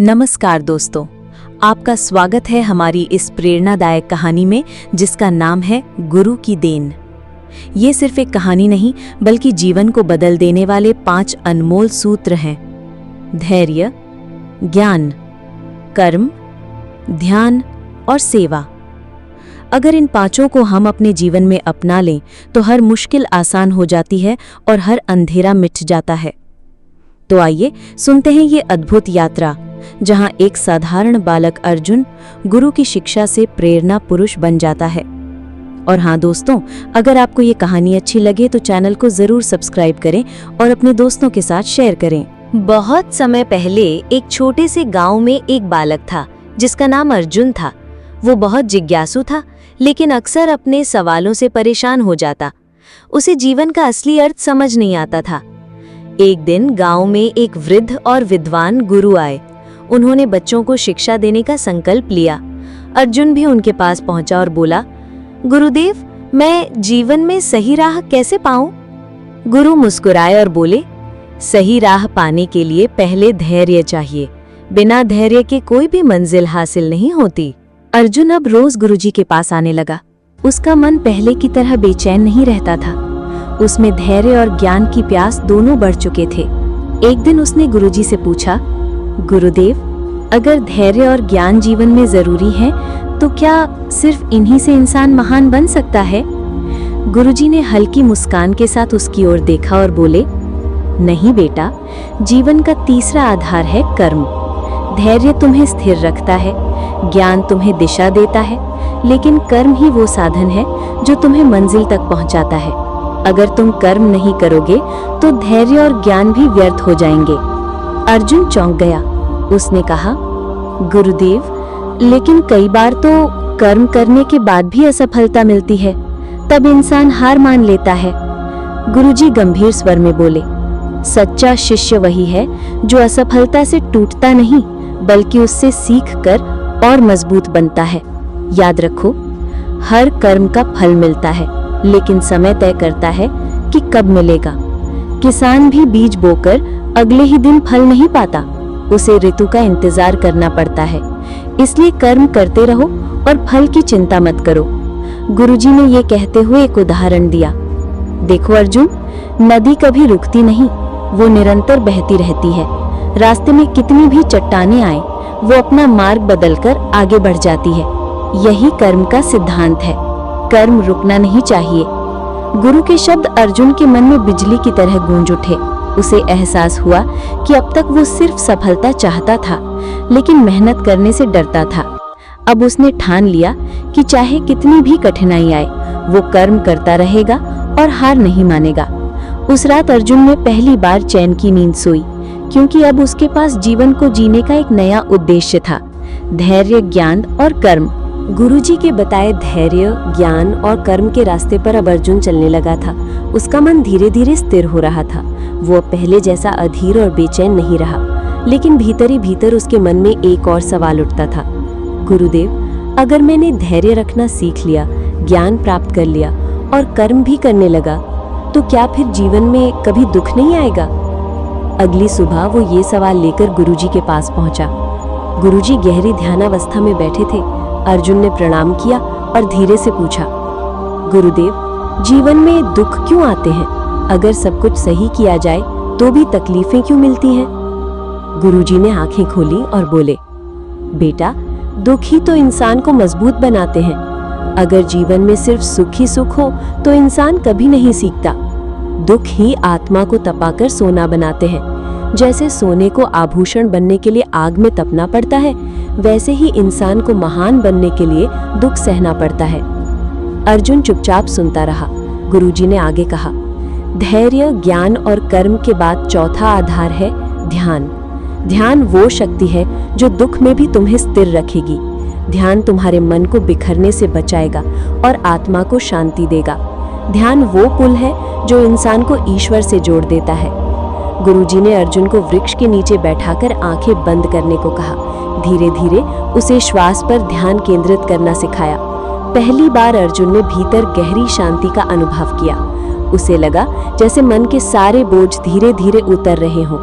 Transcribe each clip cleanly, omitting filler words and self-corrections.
नमस्कार दोस्तों, आपका स्वागत है हमारी इस प्रेरणादायक कहानी में जिसका नाम है गुरु की देन। ये सिर्फ एक कहानी नहीं बल्कि जीवन को बदल देने वाले 5 अनमोल सूत्र हैं। धैर्य, ज्ञान, कर्म, ध्यान और सेवा। अगर इन 5 को हम अपने जीवन में अपना लें तो हर मुश्किल आसान हो जाती है और हर अंधेरा मिट जाता है। तो आइए सुनते हैं ये अद्भुत यात्रा जहां एक साधारण बालक अर्जुन गुरु की शिक्षा से प्रेरणा पुरुष बन जाता है। और हाँ दोस्तों, अगर आपको ये कहानी अच्छी लगे तो चैनल को जरूर सब्सक्राइब करें और अपने दोस्तों के साथ शेयर करें। बहुत समय पहले एक छोटे से गांव में एक बालक था जिसका नाम अर्जुन था। वो बहुत जिज्ञासु था, लेकिन अक्सर अपने सवालों से परेशान हो जाता। उसे जीवन का असली अर्थ समझ नहीं आता था। एक दिन गांव में एक वृद्ध और विद्वान गुरु आए। उन्होंने बच्चों को शिक्षा देने का संकल्प लिया। अर्जुन भी उनके पास पहुंचा और बोला, गुरुदेव, मैं जीवन में सही राह कैसे पाऊं? गुरु मुस्कुराए और बोले, सही राह पाने के लिए पहले धैर्य चाहिए। बिना धैर्य के कोई भी मंजिल हासिल नहीं होती। अर्जुन अब रोज गुरुजी के पास आने लगा। उसका मन पहले की तरह बेचैन नहीं रहता था। उसमें धैर्य और ज्ञान की प्यास दोनों बढ़ चुके थे। एक दिन उसने गुरुजी से पूछा, गुरुदेव, अगर धैर्य और ज्ञान जीवन में जरूरी है तो क्या सिर्फ इन्हीं से इंसान महान बन सकता है? गुरुजी ने हल्की मुस्कान के साथ उसकी ओर देखा और बोले, नहीं बेटा, जीवन का तीसरा आधार है कर्म। धैर्य तुम्हें स्थिर रखता है, ज्ञान तुम्हें दिशा देता है, लेकिन कर्म ही वो साधन है जो तुम्हें मंजिल तक पहुंचाता है। अगर तुम कर्म नहीं करोगे तो धैर्य और ज्ञान भी व्यर्थ हो जाएंगे। अर्जुन चौंक गया। उसने कहा, गुरुदेव, लेकिन कई बार तो कर्म करने के बाद भी असफलता मिलती है, तब इंसान हार मान लेता है। गुरुजी गंभीर स्वर में बोले, सच्चा शिष्य वही है जो असफलता से टूटता नहीं बल्कि उससे सीखकर और मजबूत बनता है। याद रखो, हर कर्म का फल मिलता है, लेकिन समय तय करता है कि कब मिलेगा। किसान भी बीज बोकर अगले ही दिन फल नहीं पाता, उसे ऋतु का इंतजार करना पड़ता है। इसलिए कर्म करते रहो और फल की चिंता मत करो। गुरुजी ने ये कहते हुए एक उदाहरण दिया। देखो अर्जुन, नदी कभी रुकती नहीं, वो निरंतर बहती रहती है। रास्ते में कितनी भी चट्टानें आए, वो अपना मार्ग बदलकर आगे बढ़ जाती है। यही कर्म का सिद्धांत है। कर्म रुकना नहीं चाहिए। गुरु के शब्द अर्जुन के मन में बिजली की तरह गूंज उठे। उसे एहसास हुआ कि अब तक वो सिर्फ सफलता चाहता था, लेकिन मेहनत करने से डरता था। अब उसने ठान लिया कि चाहे कितनी भी कठिनाई आए, वो कर्म करता रहेगा और हार नहीं मानेगा। उस रात अर्जुन ने पहली बार चैन की नींद सोई, क्योंकि अब उसके पास जीवन को जीने का एक नया उद्देश्य था, धैर्य, ज्ञान और कर्म। गुरुजी के बताए धैर्य, ज्ञान और कर्म के रास्ते पर अब अर्जुन चलने लगा था। उसका मन धीरे धीरे स्थिर हो रहा था। वो अब पहले जैसा अधीर और बेचैन नहीं रहा, लेकिन भीतर ही भीतर उसके मन में एक और सवाल उठता था, गुरुदेव, अगर मैंने धैर्य रखना सीख लिया, ज्ञान प्राप्त कर लिया और कर्म भी करने लगा, तो क्या फिर जीवन में कभी दुख नहीं आएगा? अगली सुबह वो ये सवाल लेकर गुरुजी के पास पहुंचा। गुरुजी गहरी ध्यानावस्था में बैठे थे। अर्जुन ने प्रणाम किया और धीरे से पूछा, गुरुदेव, जीवन में दुख क्यों आते हैं? अगर सब कुछ सही किया जाए तो भी तकलीफें क्यों मिलती हैं? गुरुजी ने आंखें खोली और बोले, बेटा, दुख ही तो इंसान को मजबूत बनाते हैं। अगर जीवन में सिर्फ सुख ही सुख हो तो इंसान कभी नहीं सीखता। दुख ही आत्मा को तपाकर सोना बनाते हैं। जैसे सोने को आभूषण बनने के लिए आग में तपना पड़ता है, वैसे ही इंसान को महान बनने के लिए दुख सहना पड़ता है। अर्जुन चुपचाप सुनता रहा। गुरुजी ने आगे कहा, धैर्य, ज्ञान और कर्म के बाद चौथा आधार है ध्यान। ध्यान वो शक्ति है जो दुख में भी तुम्हें स्थिर रखेगी। ध्यान तुम्हारे मन को बिखरने से बचाएगा और आत्मा को शांति देगा। ध्यान वो पुल है जो इंसान को ईश्वर से जोड़ देता है। गुरुजी ने अर्जुन को वृक्ष के नीचे बैठाकर आंखें बंद करने को कहा। धीरे धीरे उसे श्वास पर ध्यान केंद्रित करना सिखाया। पहली बार अर्जुन ने भीतर गहरी शांति का अनुभव किया। उसे लगा जैसे मन के सारे बोझ धीरे धीरे उतर रहे हों।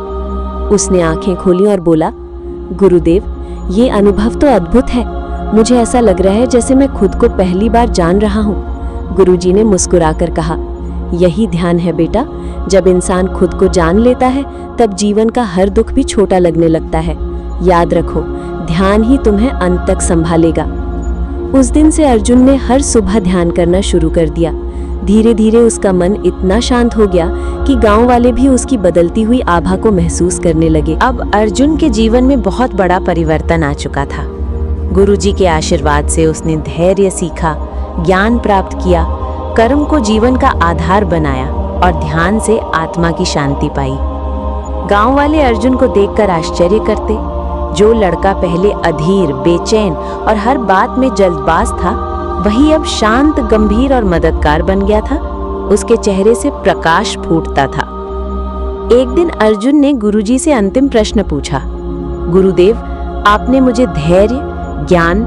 उसने आंखें खोली और बोला, गुरुदेव, ये अनुभव तो अद्भुत है। मुझे ऐसा लग रहा है जैसे मैं खुद को पहली बार जान रहा हूँ। गुरुजी ने मुस्कुराकर कहा, यही ध्यान है बेटा। जब इंसान खुद को जान लेता है तब जीवन का हर दुख भी छोटा लगने लगता है। याद रखो, ध्यान ही तुम्हें अंत तक संभालेगा। उस दिन से अर्जुन ने हर सुबह ध्यान करना शुरू कर दिया। धीरे धीरे उसका मन इतना शांत हो गया कि गांव वाले भी उसकी बदलती हुई आभा को महसूस करने लगे। अब अर्जुन के जीवन में बहुत बड़ा परिवर्तन आ चुका था। गुरुजी के आशीर्वाद से उसने धैर्य सीखा, ज्ञान प्राप्त किया, कर्म को जीवन का आधार बनाया और ध्यान से आत्मा की शांति पाई। गांव वाले अर्जुन को देखकर आश्चर्य करते। जो लड़का पहले अधीर, बेचैन और हर बात में जल्दबाज था, वही अब शांत, गंभीर और मददगार बन गया था। उसके चेहरे से प्रकाश फूटता था। एक दिन अर्जुन ने गुरुजी से अंतिम प्रश्न पूछा, गुरुदेव, आपने मुझे धैर्य, ज्ञान,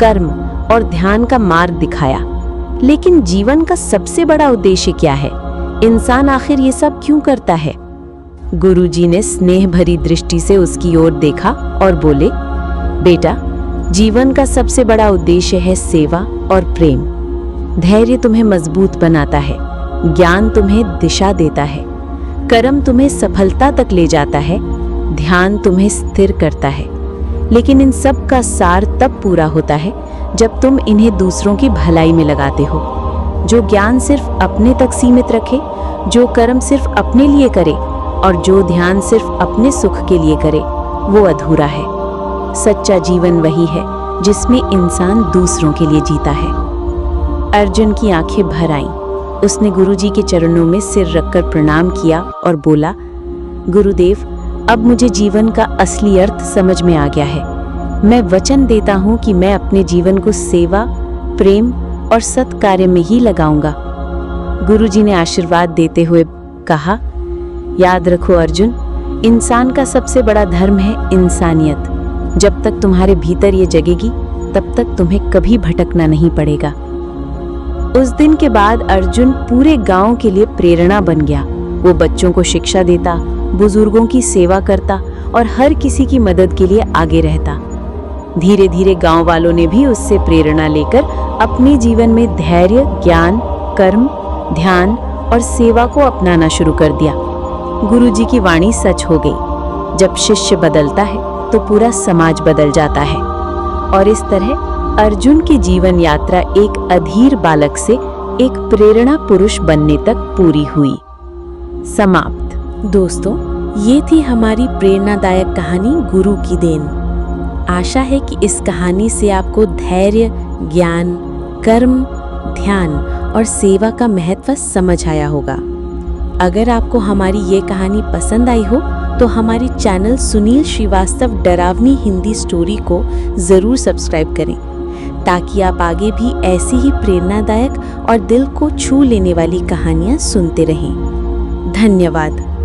कर्म और ध्यान का मार्ग दिखाया, लेकिन जीवन का सबसे बड़ा उद्देश्य क्या है? इंसान आखिर ये सब क्यों करता है? गुरुजी ने स्नेह भरी दृष्टि से उसकी ओर देखा और बोले, बेटा, जीवन का सबसे बड़ा उद्देश्य है सेवा और प्रेम। धैर्य तुम्हें मजबूत बनाता है, ज्ञान तुम्हें दिशा देता है, कर्म तुम्हें सफलता तक ले जाता है, ध्यान तुम्हें स्थिर करता है। लेकिन इन सब का सार तब पूरा होता है जब तुम इन्हें दूसरों की भलाई में लगाते हो। जो ज्ञान सिर्फ अपने तक सीमित रखे, जो कर्म सिर्फ अपने लिए करे और जो ध्यान सिर्फ अपने सुख के लिए करे, वो अधूरा है। सच्चा जीवन वही है जिसमें इंसान दूसरों के लिए जीता है। अर्जुन की आंखें भर आईं। उसने गुरुजी के चरणों में सिर रखकर प्रणाम किया और बोला, गुरुदेव, अब मुझे जीवन का असली अर्थ समझ में आ गया है। मैं वचन देता हूँ कि मैं अपने जीवन को सेवा, प्रेम और सत्कार्य में ही लगाऊंगा। गुरुजी ने आशीर्वाद देते हुए कहा, याद रखो अर्जुन, इंसान का सबसे बड़ा धर्म है इंसानियत। जब तक तुम्हारे भीतर ये जगेगी, तब तक तुम्हें कभी भटकना नहीं पड़ेगा। उस दिन के बाद अर्जुन पूरे गांव के लिए प्रेरणा बन गया। वो बच्चों को शिक्षा देता, बुजुर्गों की सेवा करता और हर किसी की मदद के लिए आगे रहता। धीरे धीरे गांव वालों ने भी उससे प्रेरणा लेकर अपने जीवन में धैर्य, ज्ञान, कर्म, ध्यान और सेवा को अपनाना शुरू कर दिया। गुरुजी की वाणी सच हो गई, जब शिष्य बदलता है तो पूरा समाज बदल जाता है। और इस तरह अर्जुन की जीवन यात्रा एक अधीर बालक से एक प्रेरणा पुरुष बनने तक पूरी हुई। समाप्त। दोस्तों, ये थी हमारी प्रेरणादायक कहानी गुरु की देन। आशा है कि इस कहानी से आपको धैर्य, ज्ञान, कर्म, ध्यान और सेवा का महत्व समझ आया होगा। अगर आपको हमारी ये कहानी पसंद आई हो तो हमारी चैनल सुनील श्रीवास्तव डरावनी हिंदी स्टोरी को ज़रूर सब्सक्राइब करें, ताकि आप आगे भी ऐसी ही प्रेरणादायक और दिल को छू लेने वाली कहानियाँ सुनते रहें। धन्यवाद।